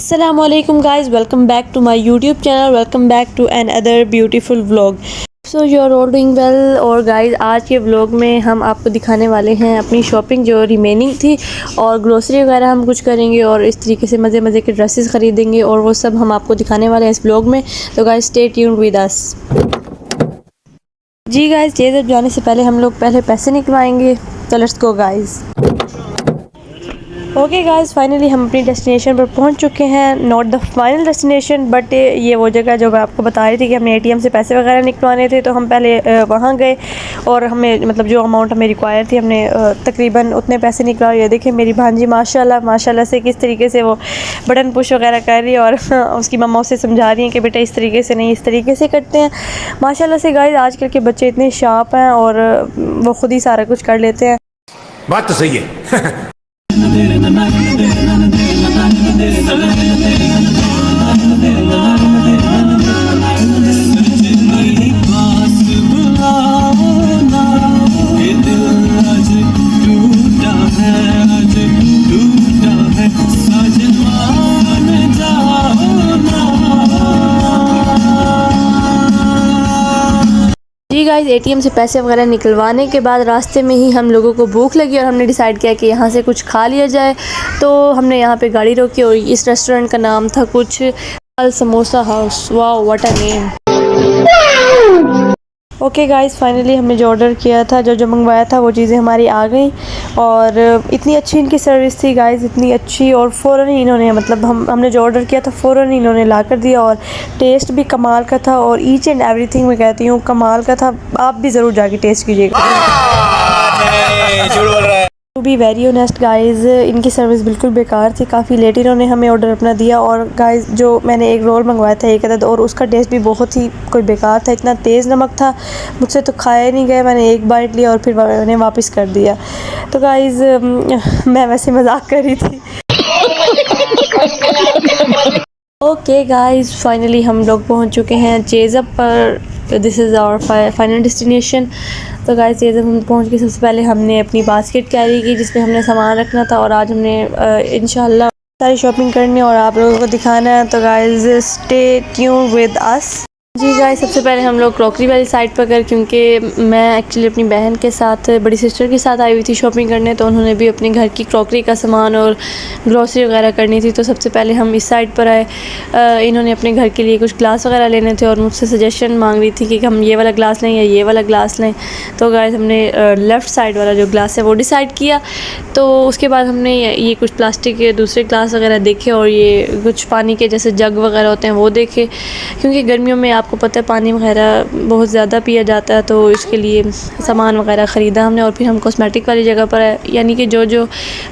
Assalamualaikum guys, welcome back to my YouTube channel, welcome back to another beautiful vlog. So you are all doing well और guys आज के vlog में हम आपको दिखाने वाले हैं अपनी शॉपिंग जो रिमेनिंग थी और ग्रोसरी वगैरह हम कुछ करेंगे और इस तरीके से मज़े मज़े के ड्रेसेस ख़रीदेंगे और वो सब हम आपको दिखाने वाले हैं इस व्लॉग में। तो guys stay tuned with us. जी गाइस जेज़ब जाने से पहले हम लोग पहले पैसे निकलवाएंगे, तो let's go guys. Okay guys finally हम अपनी डेस्टिनेशन पर पहुंच चुके हैं। Not the final destination but ये वो जगह जो मैं आपको बता रही थी कि हमने एटीएम से पैसे वगैरह निकलवाने थे, तो हम पहले वहां गए और हमें मतलब जो अमाउंट हमें रिक्वायर थी हमने तकरीबन उतने पैसे निकलवाए। ये देखें मेरी भांजी माशाल्लाह से किस तरीके से वो बटन पुश वगैरह कर रही है और उसकी मम्मा उसे समझा रही हैं कि बेटा इस तरीके से नहीं इस तरीके से करते हैं। माशाल्लाह से गाइस आजकल के बच्चे इतने शार्प हैं और वो खुद ही सारा कुछ कर लेते हैं। बात तो सही है। जी गाइस एटीएम से पैसे वगैरह निकलवाने के बाद रास्ते में ही हम लोगों को भूख लगी और हमने डिसाइड किया कि यहाँ से कुछ खा लिया जाए। तो हमने यहाँ पे गाड़ी रोकी और इस रेस्टोरेंट का नाम था कुछ Al Samosa House. Wow what a name. Okay guys finally हमने जो ऑर्डर किया था जो मंगवाया था वो चीज़ें हमारी आ गई और इतनी अच्छी इनकी सर्विस थी गाइस, इतनी अच्छी। और फ़ौरन ही इन्होंने मतलब हमने जो ऑर्डर किया था फ़ौरन ही इन्होंने ला कर दिया और टेस्ट भी कमाल का था और ईच एंड एवरीथिंग मैं कहती हूँ कमाल का था। आप भी ज़रूर जाके टेस्ट कीजिएगा। To be very honest guys इनकी सर्विस बिल्कुल बेकार थी। काफ़ी लेट इन्होंने हमें ऑर्डर अपना दिया और गाइज़ जो मैंने एक रोल मंगवाया था एक अदद और उसका टेस्ट भी बहुत ही कोई बेकार था, इतना तेज़ नमक था मुझसे तो खाया नहीं गया। मैंने एक बाइट लिया और फिर मैंने वापस कर दिया। तो गाइज़ मैं वैसे मजाक कर रही थी। ओके गाइज़ फाइनली हम लोग पहुँच चुके हैं जेज़ब पर। This is our final destination. तो गाइस जेज़ब हम पहुँच के सबसे पहले हमने अपनी बास्केट कैरी की जिसमें हमने सामान रखना था और आज हमने इंशाल्लाह सारी शॉपिंग करनी और आप लोगों को दिखाना है। तो guys stay tuned with us. जी गाइस सबसे पहले हम लोग क्रॉकरी वाली साइड पर गए क्योंकि मैं एक्चुअली अपनी बहन के साथ बड़ी सिस्टर के साथ आई हुई थी शॉपिंग करने, तो उन्होंने भी अपने घर की क्रॉकरी का सामान और ग्रॉसरी वगैरह करनी थी। तो सबसे पहले हम इस साइड पर आए। इन्होंने अपने घर के लिए कुछ ग्लास वगैरह लेने थे और मुझसे सजेशन मांग रही थी कि हम ये वाला ग्लास लें या ये वाला ग्लास लें। तो गाइस हमने लेफ़्ट साइड वाला जो ग्लास है वो डिसाइड किया। तो उसके बाद हमने ये कुछ प्लास्टिक के दूसरे ग्लास वगैरह देखे और ये कुछ पानी के जैसे जग वगैरह होते हैं वो देखे, क्योंकि गर्मियों में आपको पता है पानी वगैरह बहुत ज़्यादा पिया जाता है। तो इसके लिए सामान वगैरह ख़रीदा हमने और फिर हम कॉस्मेटिक वाली जगह पर है, यानी कि जो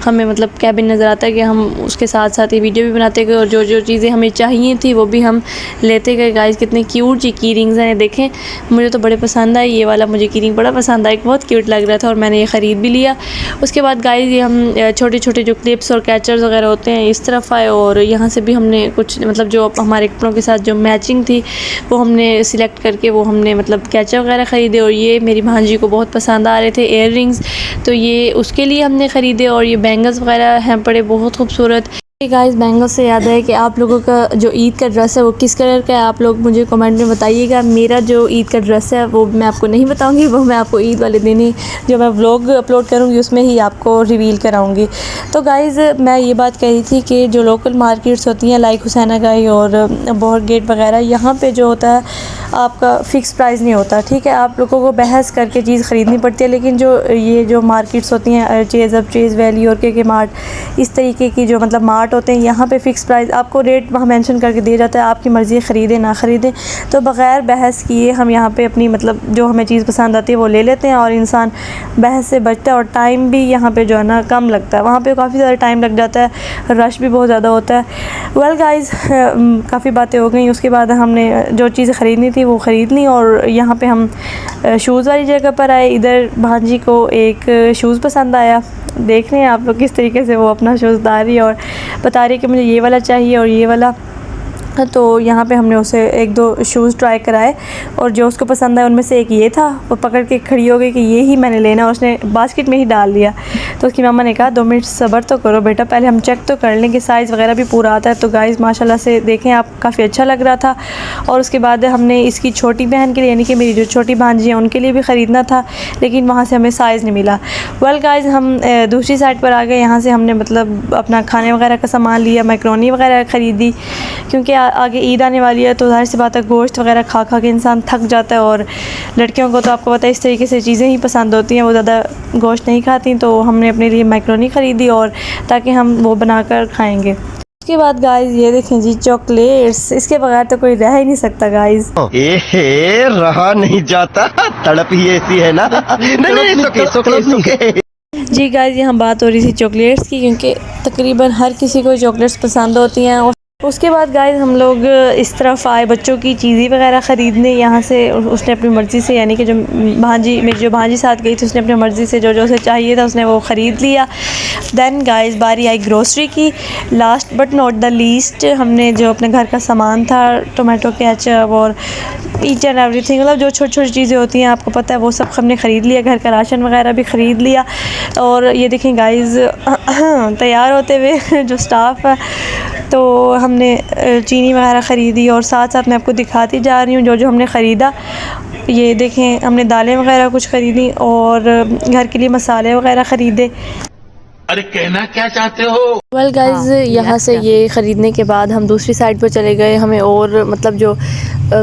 हमें मतलब कैबिन नज़र आता है कि हम उसके साथ साथ ये वीडियो भी बनाते गए और जो चीज़ें हमें चाहिए थी वो भी हम लेते गए। गाइस कितने क्यूट जी की रिंग्स हैं, देखें मुझे तो बड़े पसंद आए। ये वाला मुझे की रिंग बड़ा पसंद आया, बहुत क्यूट लग रहा था और मैंने ये ख़रीद भी लिया। उसके बाद गाइस ये हम छोटे छोटे जो क्लिप्स और कैचर्स वगैरह होते हैं इस तरफ आए और यहाँ से भी हमने कुछ मतलब जो हमारे कपड़ों के साथ जो मैचिंग थी वो हमने सिलेक्ट करके वो हमने मतलब कैचर वगैरह ख़रीदे। और ये मेरी भांजी को बहुत पसंद आ रहे थे एयर रिंग्स, तो ये उसके लिए हमने ख़रीदे। और ये बैंगल्स वगैरह हैं पड़े बहुत खूबसूरत। गाइस बैंगल्स से याद है कि आप लोगों का जो ईद का ड्रेस है वो किस कलर का है, आप लोग मुझे कमेंट में बताइएगा। मेरा जो ईद का ड्रेस है वो मैं आपको नहीं बताऊंगी, वो मैं आपको ईद वाले दिन ही जो मैं व्लॉग अपलोड करूंगी उसमें ही आपको रिवील कराऊंगी। तो गाइस मैं ये बात कह रही थी कि जो लोकल मार्केट्स होती हैं लाइक हुसैना गाई और बोहर गेट वगैरह, यहाँ पर जो होता है आपका फ़िक्स प्राइस नहीं होता, ठीक है। आप लोगों को बहस करके चीज़ ख़रीदनी पड़ती है। लेकिन जो मार्केट्स होती हैं चेज़ वैली और के मार्ट, इस तरीके की जो मतलब मार्ट होते हैं यहाँ पे फ़िक्स प्राइस आपको रेट वहाँ मेंशन करके दिया जाता है, आपकी मर्ज़ी ख़रीदें ना ख़रीदें। तो बग़ैर बहस किए हम यहाँ पे अपनी मतलब जो हमें चीज़ पसंद आती है वो ले लेते हैं और इंसान बहस से बचता है और टाइम भी यहाँ पे जो है ना कम लगता है। वहाँ पे काफ़ी ज़्यादा टाइम लग जाता है, रश भी बहुत ज़्यादा होता है। वेल गाइस काफ़ी बातें हो गई। उसके बाद हमने जो चीज़ें ख़रीदनी थी वो ख़रीद ली और यहाँ पे हम शूज़ वाली जगह पर आए। इधर भांजी को एक शूज़ पसंद आया, देख रहे हैं आप लोग किस तरीके से वो अपना शूज़ ला रही है और बता रही है कि मुझे ये वाला चाहिए और ये वाला। तो यहाँ पे हमने उसे एक दो शूज़ ट्राई कराए और जो उसको पसंद आया उनमें से एक ये था। वो पकड़ के खड़ी हो गई कि ये ही मैंने लेना, और उसने बास्केट में ही डाल दिया। तो उसकी मम्मा ने कहा 2 मिनट सब्र तो करो बेटा, पहले हम चेक तो कर लें कि साइज़ वगैरह भी पूरा आता है। तो गाइस माशाल्लाह से देखें आप, काफ़ी अच्छा लग रहा था। और उसके बाद हमने इसकी छोटी बहन के लिए, यानी कि मेरी जो छोटी भांजी है उनके लिए भी ख़रीदना था, लेकिन वहाँ से हमें साइज़ नहीं मिला। वेल गाइस हम दूसरी साइड पर आ गए। यहाँ से हमने मतलब अपना खाने वगैरह का सामान लिया, मैक्रोनी वगैरह ख़रीदी, क्योंकि आगे ईद आने वाली है। तो ज़ाहिर सी बात है गोश्त वगैरह खा खा के इंसान थक जाता है, और लड़कियों को तो आपको पता है इस तरीके से चीज़ें ही पसंद होती हैं, वो ज़्यादा गोश्त नहीं खाती। तो हमने अपने लिए मैक्रोनी ख़रीदी, और ताकि हम वो बनाकर खाएंगे। उसके बाद गाइस ये देखें जी चॉकलेट्स, इसके बगैर तो कोई रह ही नहीं सकता गाइस। रहा नहीं जाता, तड़प ही ऐसी है ना। नहीं, जी गाइस यहाँ बात हो रही थी चॉकलेट्स की, क्योंकि तकरीबन हर किसी को चॉकलेट्स पसंद होती हैं। और उसके बाद गाइस हम लोग इस तरफ आए बच्चों की चीज़ें वगैरह ख़रीदने। यहाँ से उसने अपनी मर्ज़ी से, यानी कि जो मेरी जो भांजी साथ गई थी, उसने अपनी मर्ज़ी से जो जो उसे चाहिए था उसने वो ख़रीद लिया। दैन गाइस बारी आई ग्रोसरी की। Last but not the least, हमने जो अपने घर का सामान था, टोमेटो केचप और ईच एंड एवरीथिंग, मतलब जो छोटी छोटी चीज़ें होती हैं आपको पता है वो सब हमने ख़रीद लिया। घर का राशन वगैरह भी ख़रीद लिया। और ये देखें गाइस तैयार होते हुए जो स्टाफ है, तो हमने चीनी वगैरह ख़रीदी, और साथ साथ मैं आपको दिखाती जा रही हूँ जो जो हमने ख़रीदा। ये देखें हमने दालें वगैरह कुछ ख़रीदी, और घर के लिए मसाले वगैरह ख़रीदे। अरे कहना क्या चाहते हो? वेल गाइस यहाँ से ये ख़रीदने के बाद हम दूसरी साइड पर चले गए। हमें और मतलब जो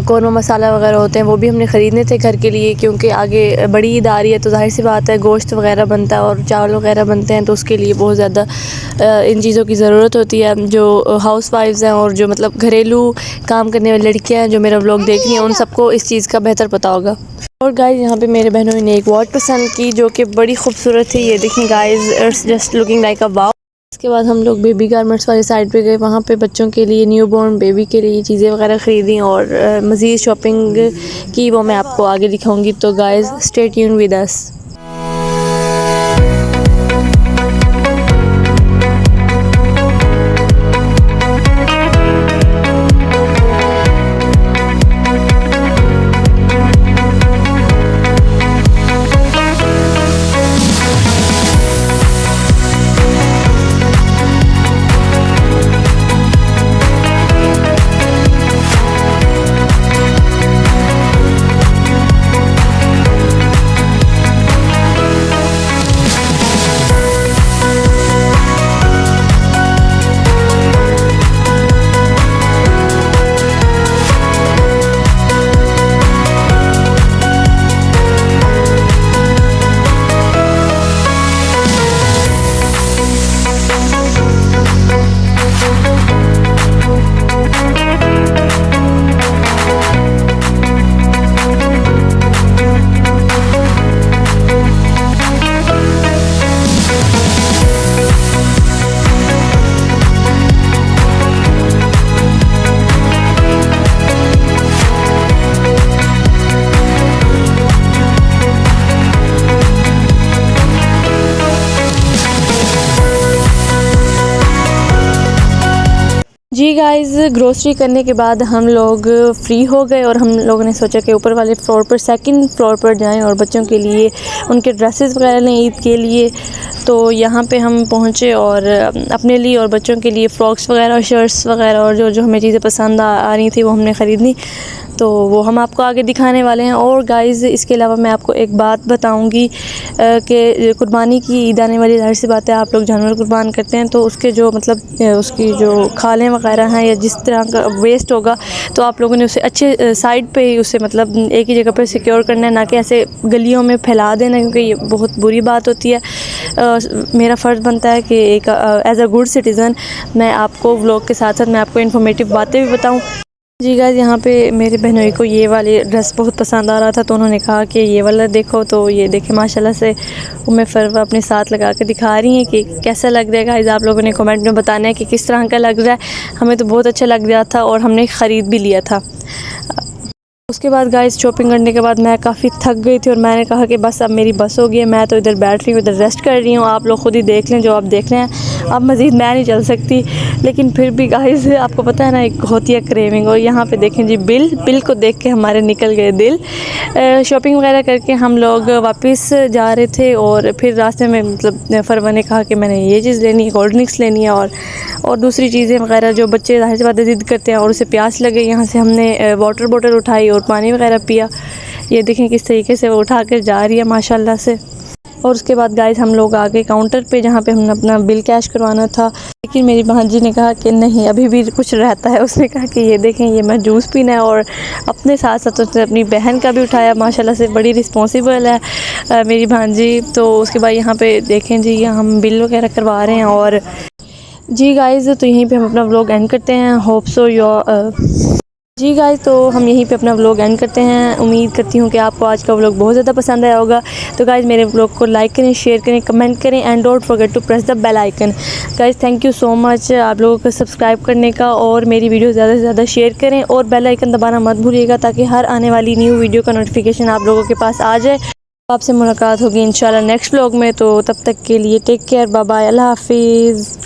कौरमा मसाला वगैरह होते हैं वो भी हमने ख़रीदने थे घर के लिए, क्योंकि आगे बड़ी ईद आ रही है। तो जाहिर सी बात है गोश्त वगैरह बनता है और चावल वगैरह बनते हैं, तो उसके लिए बहुत ज़्यादा इन चीज़ों की ज़रूरत होती है। जो हाउस वाइफ्स हैं और जो मतलब घरेलू काम करने वाली लड़कियाँ हैं जो मेरा व्लॉग देख रही हैं, उन सबको इस चीज़ का बेहतर पता होगा। और गाइस यहाँ पे मेरे बहनों ने एक वॉच पसंद की जो कि बड़ी खूबसूरत थी। ये देखें guys, it's just looking like a wow. इसके बाद हम लोग बेबी गारमेंट्स वाली साइड पे गए। वहाँ पे बच्चों के लिए, न्यू बॉर्न बेबी के लिए चीज़ें वगैरह ख़रीदी, और मज़ीद शॉपिंग की वो मैं आपको आगे दिखाऊंगी। तो guys stay tune with us. जी गाइस ग्रोसरी करने के बाद हम लोग फ्री हो गए, और हम लोगों ने सोचा कि ऊपर वाले फ्लोर पर, सेकंड फ्लोर पर जाएं और बच्चों के लिए उनके ड्रेसेस वगैरह लें ईद के लिए। तो यहाँ पे हम पहुँचे और अपने लिए और बच्चों के लिए फ़्रॉक्स वगैरह, शर्ट्स वगैरह, और जो जो हमें चीज़ें पसंद आ रही थी वो हमने ख़रीदनी। तो वो हम आपको आगे दिखाने वाले हैं। और गाइस इसके अलावा मैं आपको एक बात बताऊंगी कि कुर्बानी की ईद आने वाली, ज़ाहिर सी बात है आप लोग जानवर कुर्बान करते हैं, तो उसके जो मतलब उसकी जो खालें वगैरह हैं या जिस तरह का वेस्ट होगा, तो आप लोगों ने उसे अच्छे साइड पे ही उसे मतलब एक ही जगह पर सिक्योर करना है, ना कि ऐसे गलियों में फैला देना, क्योंकि ये बहुत बुरी बात होती है। मेरा फ़र्ज़ बनता है कि एक एज़ अ गुड सिटीज़न मैं आपको व्लॉग के साथ साथ मैं आपको इन्फॉर्मेटिव बातें भी बताऊँ। जी गाइस यहाँ पे मेरे बहनों को ये वाली ड्रेस बहुत पसंद आ रहा था, तो उन्होंने कहा कि ये वाला देखो। तो ये देखें माशाल्लाह से उम्मे फरवा अपने साथ लगा के दिखा रही हैं कि कैसा लग रहा है। गाइस आप लोगों ने कमेंट में बताना है कि किस तरह का लग रहा है। हमें तो बहुत अच्छा लग रहा था और हमने ख़रीद भी लिया था। उसके बाद गाइस शॉपिंग करने के बाद मैं काफ़ी थक गई थी और मैंने कहा कि बस अब मेरी बस हो गई है, मैं तो इधर बैठ रही हूँ, इधर रेस्ट कर रही हूँ। आप लोग खुद ही देख लें जो आप देख रहे हैं। अब मज़ीद मैं नहीं चल सकती, लेकिन फिर भी गाइस आपको पता है ना, एक होती है क्रेविंग। और यहाँ पे देखें जी, बिल को देख के हमारे निकल गए दिल। शॉपिंग वगैरह करके हम लोग वापस जा रहे थे और फिर रास्ते में मतलब फरवा ने कहा कि मैंने ये चीज़ लेनी है, कोल्ड ड्रिंक्स लेनी है और दूसरी चीज़ें वगैरह जो बच्चे ज़ाहिर सी बात है ज़िद करते हैं, और उसे प्यास लगे। यहाँ से हमने वाटर बोतल उठाई और पानी वगैरह पिया। ये देखें किस तरीके से वो उठा कर जा रही है माशाल्लाह से। और उसके बाद गाइस हम लोग आ गए काउंटर पे जहाँ पे हमने अपना बिल कैश करवाना था, लेकिन मेरी भांजी ने कहा कि नहीं अभी भी कुछ रहता है। उसने कहा कि ये देखें ये मैं जूस पीना है, और अपने साथ साथ उसने अपनी बहन का भी उठाया। माशाल्लाह से बड़ी रिस्पॉन्सिबल है मेरी भांजी। तो उसके बाद यहाँ पे देखें जी, यहाँ हम बिल वगैरह करवा रहे हैं। और जी गाइस तो यहीं पे हम अपना व्लॉग एंड करते हैं। होप सो योर जी गाइस तो हम यहीं पे अपना व्लॉग एंड करते हैं। उम्मीद करती हूँ कि आपको आज का व्लॉग बहुत ज़्यादा पसंद आया होगा। तो गाइस मेरे व्लॉग को लाइक करें, शेयर करें, कमेंट करें and don't forget to press the bell icon. Guys thank you so much आप लोगों को सब्सक्राइब करने का, और मेरी वीडियो ज़्यादा से ज़्यादा शेयर करें और बेल आइकन दबाना मत भूलिएगा, ताकि हर आने वाली न्यू वीडियो का नोटिफिकेशन आप लोगों के पास आ जाए। आपसे मुलाकात होगी इंशाल्लाह नेक्स्ट व्लॉग में। तो तब तक के लिए टेक केयर, बाय बाय, अल्लाह हाफिज़।